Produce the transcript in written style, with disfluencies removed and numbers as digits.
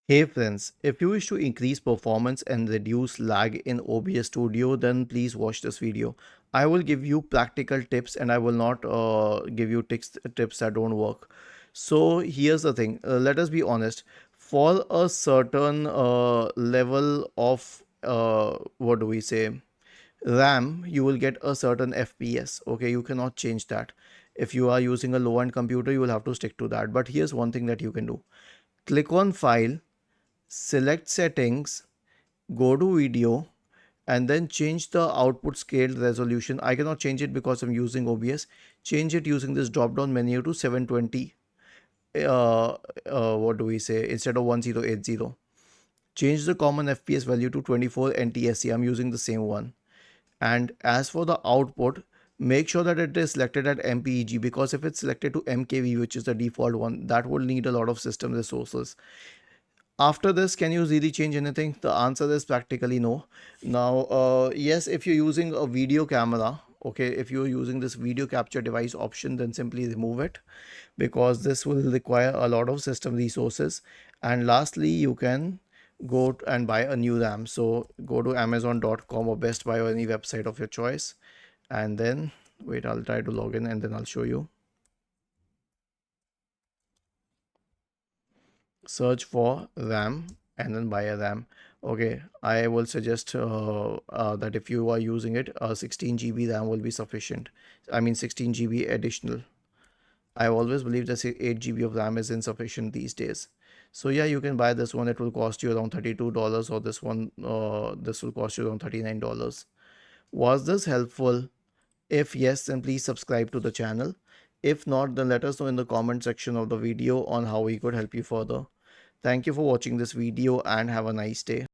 Hey friends, if you wish to increase performance and reduce lag in OBS Studio, then please watch this video. I will give you practical tips and I will not give you tips that don't work. So here's the thing, let us be honest. For a certain level of, what do we say, RAM, you will get a certain FPS. Okay, you cannot change that. If you are using a low-end computer, you will have to stick to that. But here's one thing that you can do. Click on File, select settings, go to video, and then change the output scale resolution. I cannot change it because I'm using OBS. Change it using this drop down menu to 720. What do we say, instead of 1080. Change the common FPS value to 24 NTSC. I'm using the same one. And as for the output, make sure that it is selected at MPEG, because if it's selected to MKV, which is the default one, that will need a lot of system resources. After this, can you really change anything? The answer is practically no. Now, yes, if you're using a video camera, okay, if you're using this video capture device option, then simply remove it, because this will require a lot of system resources. And lastly, you can go and buy a new RAM. So go to amazon.com or Best Buy or any website of your choice, and then wait, I'll try to log in and then I'll show you. Search for RAM and then buy a RAM. Okay, I will suggest that if you are using it, 16 GB RAM will be sufficient. I mean 16 GB additional. I've always believed that 8 GB of RAM is insufficient these days. So yeah, you can buy this one. It will cost you around $32, or this one, this will cost you around $39. Was this helpful? If yes, then please subscribe to the channel. If not, then let us know in the comment section of the video on how we could help you further. Thank you for watching this video and have a nice day.